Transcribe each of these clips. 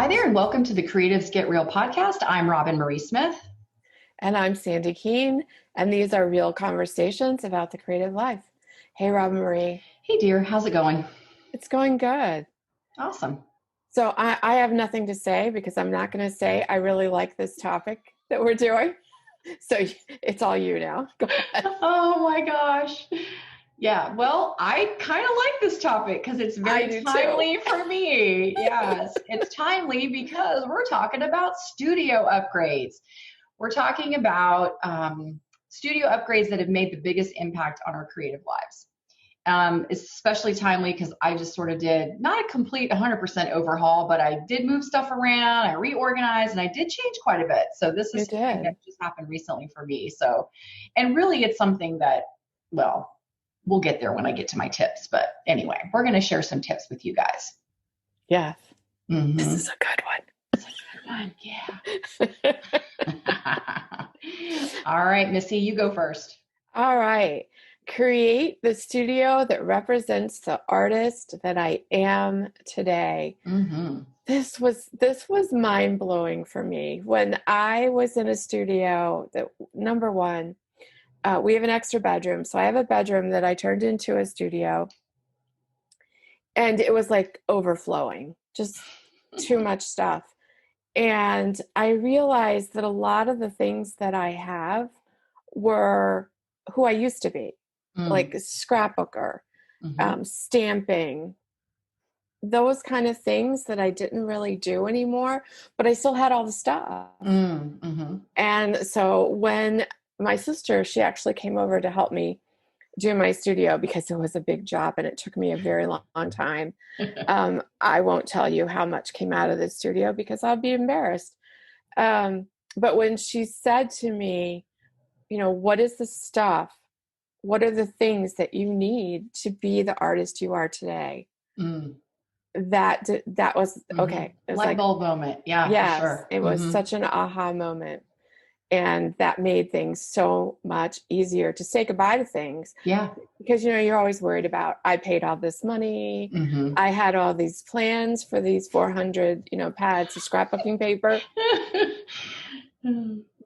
there, and welcome to the Creatives Get Real podcast. I'm Roben-Marie Smith. And I'm Sandi Keene, and these are real conversations about the creative life. Hey, Roben-Marie. Hey, dear. How's it going? It's going good. Awesome. So I have nothing to say because I'm not going to say I really like this topic that we're doing. So it's all you now. Go ahead. Oh, my gosh. Yeah, well, I kind of like this topic because it's very timely for me. Yes, it's timely because we're talking about studio upgrades. We're talking about studio upgrades that have made the biggest impact on our creative lives. It's especially timely because I just sort of did not a complete 100% overhaul, but I did move stuff around, I reorganized, and I did change quite a bit. So this is something that just happened recently for me. So, and really it's something that, well, we'll get there when I get to my tips. But anyway, we're going to share some tips with you guys. Yes. Mm-hmm. This is a good one. This is a good one. Yeah. All right, Missy, you go first. All right. Create the studio that represents the artist that I am today. Mm-hmm. This was mind-blowing for me. When I was in a studio, that number one, we have an extra bedroom. So I have a bedroom that I turned into a studio. And it was like overflowing, just too much stuff. And I realized that a lot of the things that I have were who I used to be, like scrapbooker, stamping, those kind of things that I didn't really do anymore, but I still had all the stuff. Mm-hmm. And so when my sister, she actually came over to help me do my studio because it was a big job and it took me a very long time. I won't tell you how much came out of the studio because I'll be embarrassed. But when she said to me, what is the stuff? What are the things that you need to be the artist you are today? That was okay. It was light bulb moment. Yeah, yes, for sure. It was such an aha moment. And that made things so much easier to say goodbye to things. Yeah. Because, you're always worried about, I paid all this money. Mm-hmm. I had all these plans for these 400, pads of scrapbooking paper.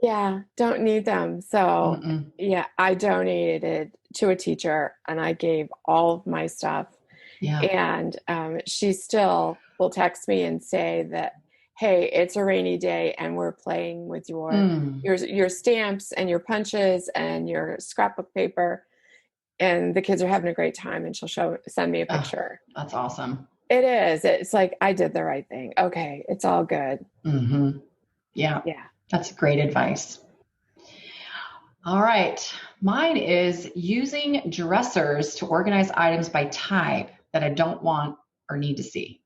Yeah, don't need them. So, yeah, I donated it to a teacher and I gave all of my stuff. Yeah. And she still will text me and say that, hey, it's a rainy day and we're playing with your stamps and your punches and your scrapbook paper, and the kids are having a great time, and she'll send me a picture. Oh, that's awesome. It is. It's like, I did the right thing. Okay, it's all good. Mm-hmm. Yeah. That's great advice. All right. Mine is using dressers to organize items by type that I don't want or need to see.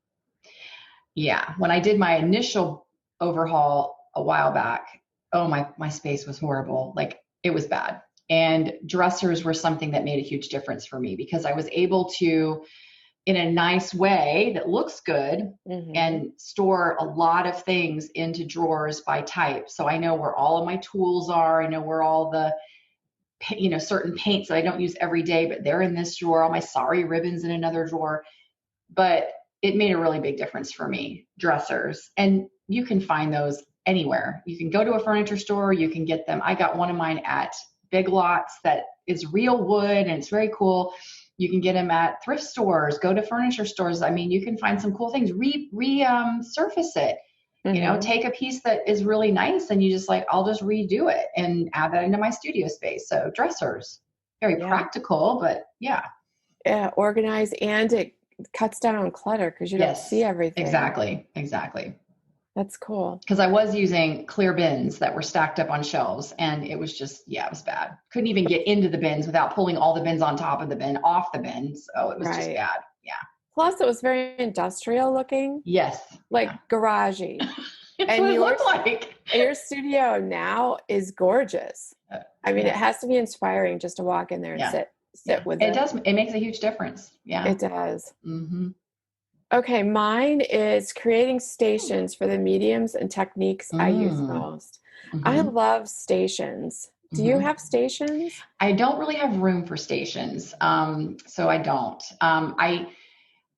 Yeah. When I did my initial overhaul a while back, my space was horrible. Like, it was bad. And dressers were something that made a huge difference for me because I was able to, in a nice way that looks good, and store a lot of things into drawers by type. So I know where all of my tools are. I know where all the, certain paints that I don't use every day, but they're in this drawer, all my sari ribbons in another drawer. But it made a really big difference for me, dressers. And you can find those anywhere. You can go to a furniture store, you can get them. I got one of mine at Big Lots that is real wood and it's very cool. You can get them at thrift stores, go to furniture stores. I mean, you can find some cool things, surface it, take a piece that is really nice and you just I'll just redo it and add that into my studio space. So dressers, very practical, but yeah. Yeah, organize, and it cuts down on clutter because you don't see everything. Exactly. That's cool. Because I was using clear bins that were stacked up on shelves, and it was just, it was bad. Couldn't even get into the bins without pulling all the bins on top of the bin off the bin. So it was just bad. Yeah. Plus, it was very industrial looking. Yes. Garagey. It's what it looked like. Your studio now is gorgeous. I mean, it has to be inspiring just to walk in there and sit with it. It does. It makes a huge difference. Yeah. It does. Okay, mine is creating stations for the mediums and techniques I use most. I love stations. Do you have stations? I don't really have room for stations, so I don't.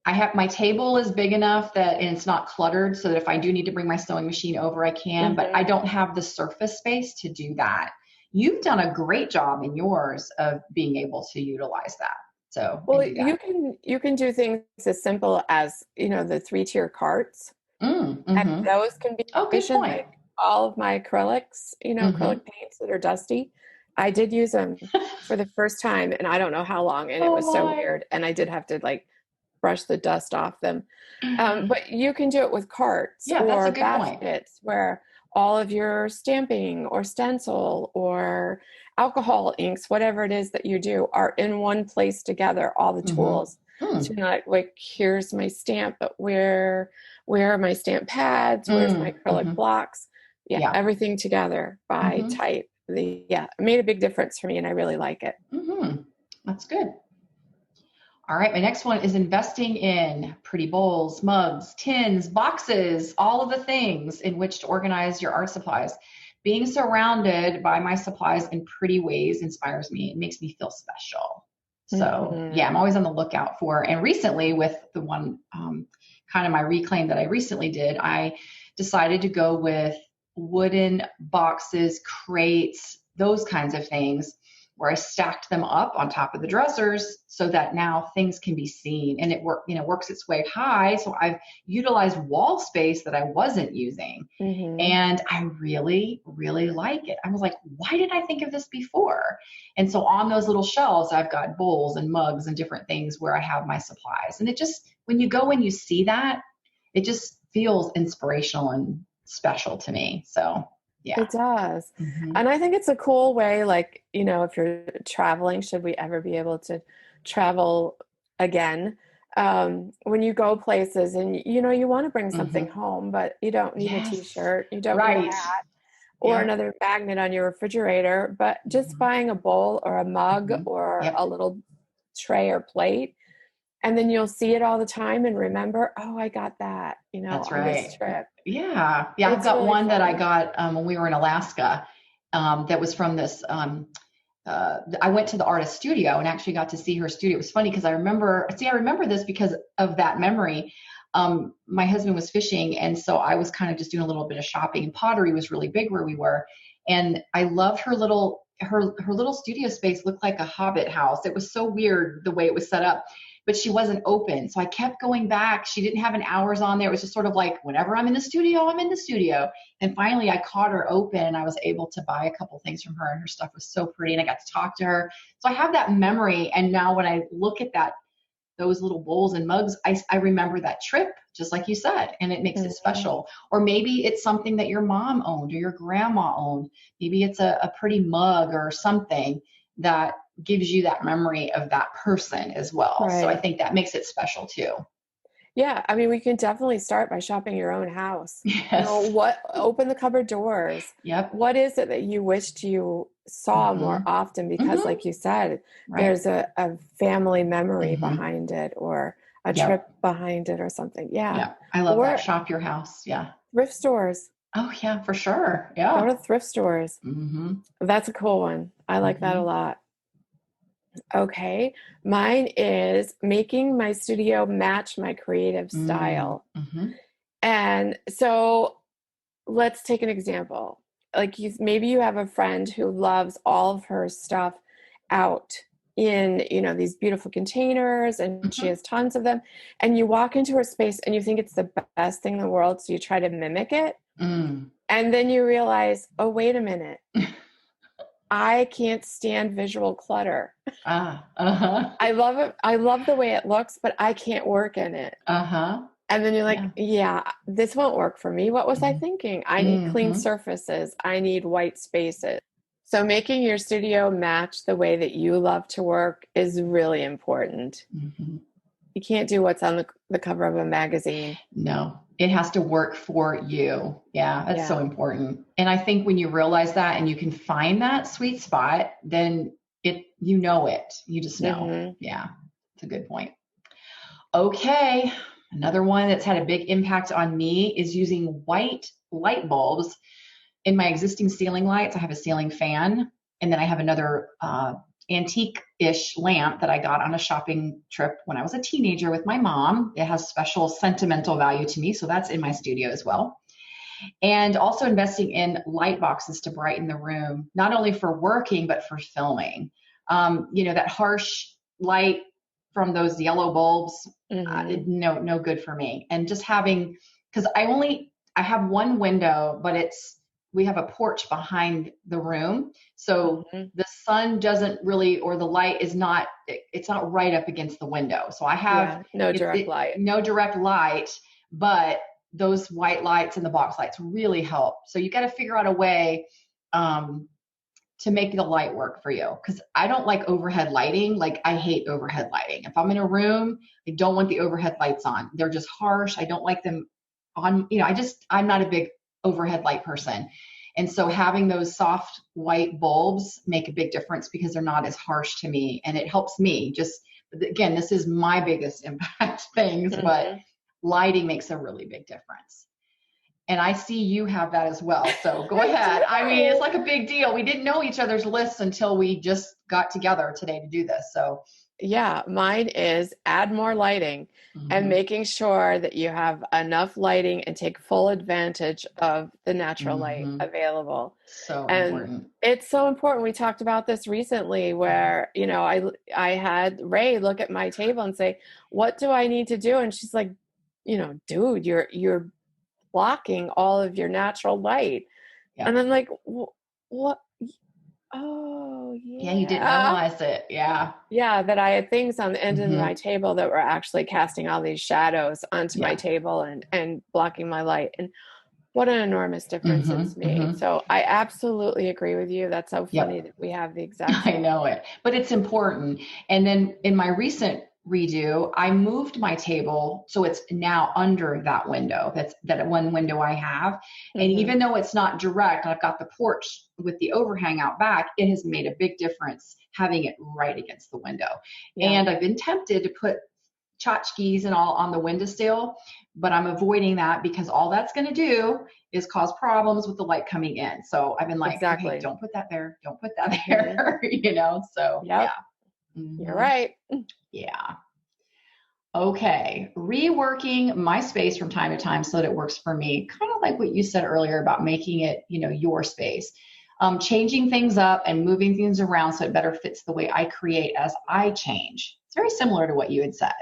my table is big enough that and it's not cluttered so that if I do need to bring my sewing machine over, I can, but I don't have the surface space to do that. You've done a great job in yours of being able to utilize that. So, Well, and do that. you can do things as simple as, the 3-tier carts. And Mm-hmm. those can be Oh, good efficient. point. Like all of my acrylics, acrylic paints that are dusty. I did use them for the first time, and I don't know how long, and it Oh was so my. weird. And I did have to like brush the dust off them. But you can do it with carts Yeah, that's a or good point. baskets where all of your stamping or stencil or alcohol inks, whatever it is that you do, are in one place together, all the tools. So you're not like, here's my stamp, but where are my stamp pads? Where's my acrylic blocks? Yeah, everything together by type. It made a big difference for me, and I really like it. That's good. All right, my next one is investing in pretty bowls, mugs, tins, boxes, all of the things in which to organize your art supplies. Being surrounded by my supplies in pretty ways inspires me. It makes me feel special. So yeah, I'm always on the lookout for, and recently with the one kind of my reclaim that I recently did, I decided to go with wooden boxes, crates, those kinds of things, where I stacked them up on top of the dressers so that now things can be seen, and it works its way high. So I've utilized wall space that I wasn't using, and I really, really like it. I was like, why did I think of this before? And so on those little shelves, I've got bowls and mugs and different things where I have my supplies. And it just, when you go and you see that, it just feels inspirational and special to me. So yeah. It does. And I think it's a cool way, like, if you're traveling, should we ever be able to travel again, when you go places and, you want to bring something home, but you don't need a t-shirt, you don't need a hat or another magnet on your refrigerator, but just buying a bowl or a mug or a little tray or plate. And then you'll see it all the time and remember, oh, I got that, That's on this trip. Yeah. I've got really one fun. That I got when we were in Alaska that was from this. I went to the artist studio and actually got to see her studio. It was funny because I remember this because of that memory. My husband was fishing, and so I was kind of just doing a little bit of shopping. And pottery was really big where we were, and I loved her little studio space. Looked like a hobbit house. It was so weird the way it was set up. But she wasn't open. So I kept going back. She didn't have an hours on there. It was just sort of like, whenever I'm in the studio, I'm in the studio. And finally I caught her open and I was able to buy a couple things from her, and her stuff was so pretty and I got to talk to her. So I have that memory. And now when I look at those little bowls and mugs, I remember that trip, just like you said, and it makes it special. Or maybe it's something that your mom owned or your grandma owned. Maybe it's a pretty mug or something that gives you that memory of that person as well. Right. So I think that makes it special too. Yeah, I mean, we can definitely start by shopping your own house. Yes. Open the cupboard doors. Yep. What is it that you wished you saw more often? Because like you said, there's a family memory behind it, or a trip behind it, or something. Yeah. I love that. Shop your house. Yeah. Thrift stores. Oh yeah, for sure. Yeah. Go to thrift stores. That's a cool one. I like that a lot. Okay. Mine is making my studio match my creative style. And so let's take an example. Like maybe you have a friend who loves all of her stuff out in, these beautiful containers, and she has tons of them. And you walk into her space and you think it's the best thing in the world. So you try to mimic it. And then you realize, oh, wait a minute. I can't stand visual clutter. I love it. I love the way it looks, but I can't work in it. And then you're like, this won't work for me. What was I thinking? I need clean surfaces. I need white spaces. So making your studio match the way that you love to work is really important. You can't do what's on the cover of a magazine. No, it has to work for you. Yeah, that's so important. And I think when you realize that and you can find that sweet spot, then it. You just know. Yeah, it's a good point. Okay, another one that's had a big impact on me is using white light bulbs in my existing ceiling lights. I have a ceiling fan, and then I have another antique-ish lamp that I got on a shopping trip when I was a teenager with my mom. It has special sentimental value to me, so that's in my studio as well. And also investing in light boxes to brighten the room, not only for working, but for filming. That harsh light from those yellow bulbs, no good for me. And just having, because I have one window, but we have a porch behind the room. So the sun doesn't really, or the light is not, it's not right up against the window. So I have no direct light. No direct light, but those white lights and the box lights really help. So you got to figure out a way to make the light work for you. Because I don't like overhead lighting. Like, I hate overhead lighting. If I'm in a room, I don't want the overhead lights on. They're just harsh. I don't like them on, I'm not a big overhead light person. And so having those soft white bulbs make a big difference because they're not as harsh to me. And it helps me just, again, this is my biggest impact things, but lighting makes a really big difference. And I see you have that as well. So go ahead. I mean, it's like a big deal. We didn't know each other's lists until we just got together today to do this. So yeah, mine is add more lighting and making sure that you have enough lighting and take full advantage of the natural light available. So important. It's so important. We talked about this recently where, I had Ray look at my table and say, what do I need to do? And she's like, dude, you're blocking all of your natural light. Yeah. And I'm like, what? Oh, yeah. Yeah, you didn't realize it. Yeah. Yeah, that I had things on the end of my table that were actually casting all these shadows onto my table and blocking my light. And what an enormous difference it's made. So I absolutely agree with you. That's so funny that we have the exact same. I know it, but it's important. And then in my recent redo, I moved my table so it's now under that window. That one window I have. And even though it's not direct, I've got the porch with the overhang out back, it has made a big difference having it right against the window. Yeah. And I've been tempted to put tchotchkes and all on the windowsill, but I'm avoiding that because all that's going to do is cause problems with the light coming in. So I've been like, okay, don't put that there. Don't put that there, so yeah. You're right. Yeah. Okay. Reworking my space from time to time so that it works for me. Kind of like what you said earlier about making it, your space. Changing things up and moving things around so it better fits the way I create as I change. It's very similar to what you had said.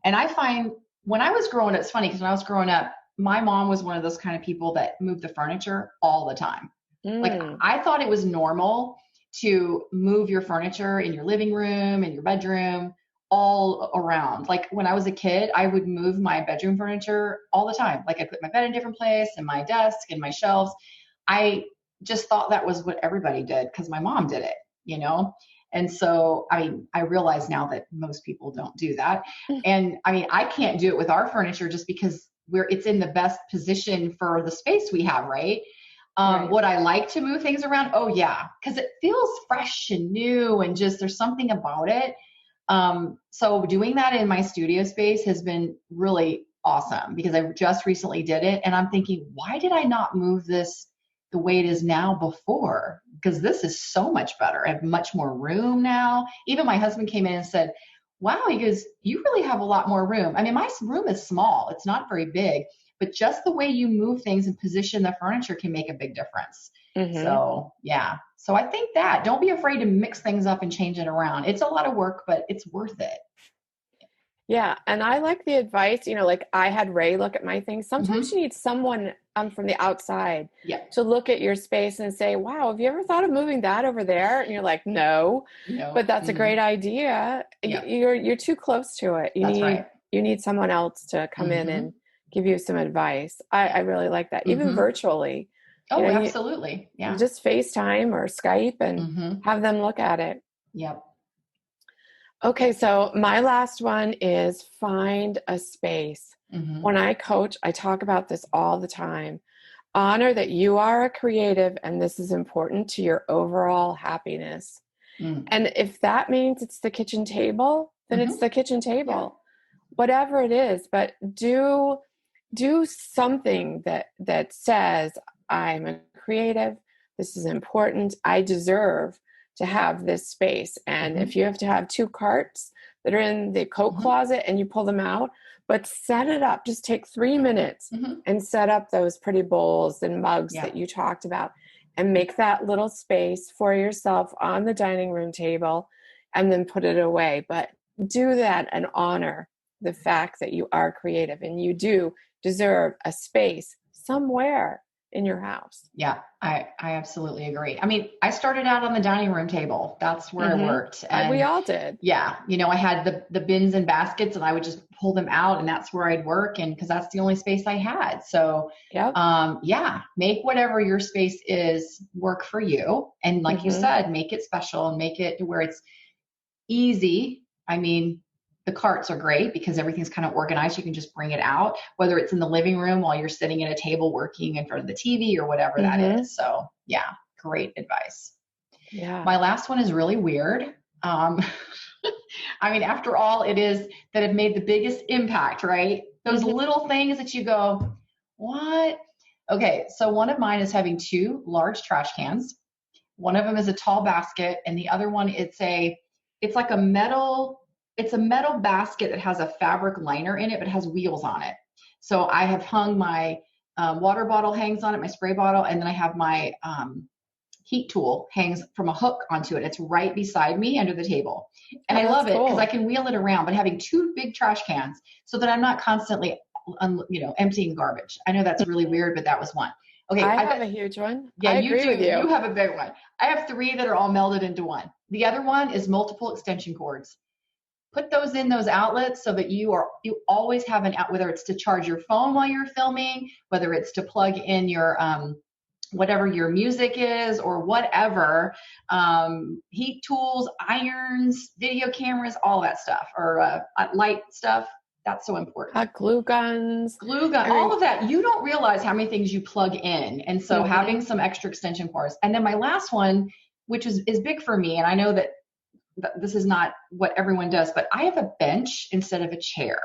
And I find when I was growing up, it's funny because when I was growing up, my mom was one of those kind of people that moved the furniture all the time. Like, I thought it was normal to move your furniture in your living room and your bedroom all around. Like, when I was a kid, I would move my bedroom furniture all the time. Like, I put my bed in a different place and my desk and my shelves. I just thought that was what everybody did because my mom did it, And so, I realize now that most people don't do that. And I can't do it with our furniture just because it's in the best position for the space we have, right? Would I like to move things around? Oh yeah, because it feels fresh and new and just there's something about it. So doing that in my studio space has been really awesome because I just recently did it and I'm thinking, why did I not move this the way it is now before? Because this is so much better. I have much more room now. Even my husband came in and said, wow, he goes, you really have a lot more room. My room is small. It's not very big, but just the way you move things and position the furniture can make a big difference. So yeah. So I think that don't be afraid to mix things up and change it around. It's a lot of work, but it's worth it. Yeah. And I like the advice, like I had Ray look at my things. Sometimes you need someone from the outside to look at your space and say, wow, have you ever thought of moving that over there? And you're like, no. But that's a great idea. You're too close to it. You need someone else to come in and give you some advice. I really like that. Even virtually. Oh, absolutely. Yeah. Just FaceTime or Skype and have them look at it. Yep. Okay, so my last one is find a space. When I coach, I talk about this all the time. Honor that you are a creative and this is important to your overall happiness. And if that means it's the kitchen table, then it's the kitchen table. Whatever it is, but do something that says, I'm a creative, this is important, I deserve to have this space. And if you have to have 2 carts that are in the coat closet and you pull them out, but set it up, just take 3 minutes and set up those pretty bowls and mugs that you talked about, and make that little space for yourself on the dining room table, and then put it away. But do that and honor the fact that you are creative and you do deserve a space somewhere in your house. Yeah, I absolutely agree. I mean, I started out on the dining room table. That's where I worked. And we all did. Yeah. You know, I had the bins and baskets, and I would just pull them out, and that's where I'd work. And because that's the only space I had. So, make whatever your space is work for you. And like you said, make it special and make it to where it's easy. I mean, the carts are great because everything's kind of organized. You can just bring it out, whether it's in the living room while you're sitting at a table working in front of the TV or whatever that is. So yeah, great advice. Yeah. My last one is really weird. I mean, after all, it is that have made the biggest impact, right? Those little things that you go, what? Okay. So one of mine is having 2 large trash cans. One of them is a tall basket, and the other one, it's like a metal basket that has a fabric liner in it, but has wheels on it. So I have hung my water bottle hangs on it, my spray bottle, and then I have my heat tool hangs from a hook onto it. It's right beside me under the table. And I love it because I can wheel it around, but having 2 big trash cans so that I'm not constantly, emptying garbage. I know that's really weird, but that was one. Okay. I have a huge one. Yeah, I agree with you. You have a big one. I have 3 that are all melded into one. The other one is multiple extension cords. Put those in those outlets so that you always have an out, whether it's to charge your phone while you're filming, whether it's to plug in your whatever your music is or whatever, heat tools, irons, video cameras, all that stuff, or light stuff. That's so important. Glue guns, all of that. You don't realize how many things you plug in. And so having some extra extension cords. And then my last one, which is big for me, and I know that this is not what everyone does, but I have a bench instead of a chair.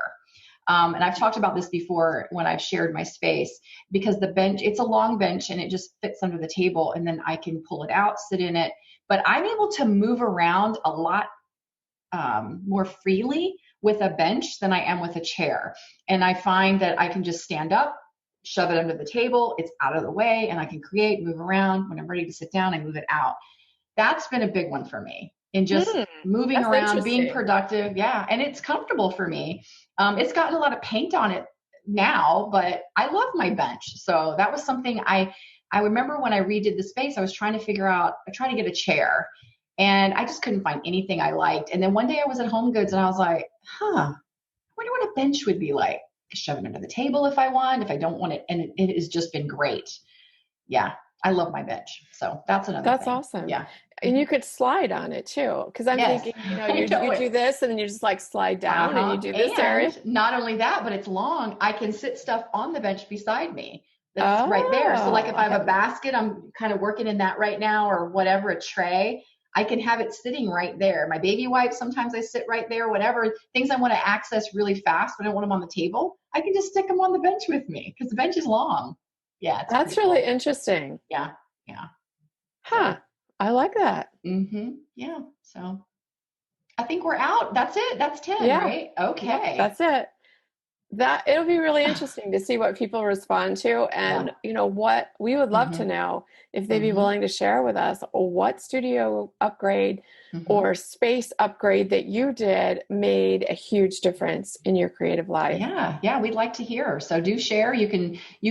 And I've talked about this before when I've shared my space, because the bench, it's a long bench and it just fits under the table, and then I can pull it out, sit in it. But I'm able to move around a lot more freely with a bench than I am with a chair. And I find that I can just stand up, shove it under the table, it's out of the way, and I can create, move around. When I'm ready to sit down, I move it out. That's been a big one for me. And just moving around, being productive. Yeah. And it's comfortable for me. It's gotten a lot of paint on it now, but I love my bench. So that was something I remember when I redid the space, I was trying to get a chair, and I just couldn't find anything I liked. And then one day I was at Home Goods and I was like, I wonder what a bench would be like. I could shove it under the table if I want, if I don't want it. And it has just been great. Yeah. I love my bench. So that's another thing. That's awesome. Yeah. And you could slide on it too. Because I'm thinking, you do this and then you just like slide down and you do this area. Not only that, but it's long. I can sit stuff on the bench beside me. That's right there. So like if I have a basket, I'm kind of working in that right now, or whatever, a tray, I can have it sitting right there. My baby wipes, sometimes I sit right there, whatever. Things I want to access really fast, but I don't want them on the table, I can just stick them on the bench with me because the bench is long. Yeah. That's really interesting. Yeah. Yeah. Huh. I like that. Yeah. So I think we're out. That's it. That's 10, right? Okay. Yeah, that's it. It'll be really interesting to see what people respond to, and what we would love to know if they'd be willing to share with us what studio upgrade or space upgrade that you did made a huge difference in your creative life. Yeah, we'd like to hear. So do share. You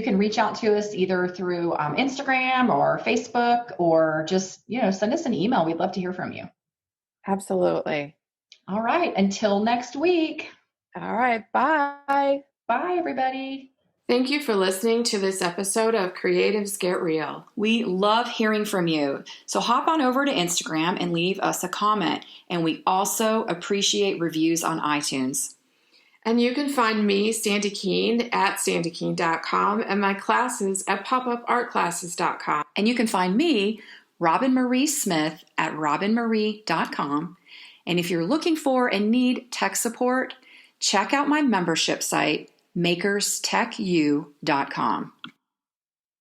can reach out to us either through Instagram or Facebook, or just send us an email. We'd love to hear from you. Absolutely. All right. Until next week. All right. Bye. Bye, everybody. Thank you for listening to this episode of Creatives Get Real. We love hearing from you. So hop on over to Instagram and leave us a comment. And we also appreciate reviews on iTunes. And you can find me, Sandi Keene, at sandikeene.com, and my classes at popupartclasses.com. And you can find me, Roben-Marie Smith, at robenmarie.com. And if you're looking for and need tech support, check out my membership site, makerstechu.com.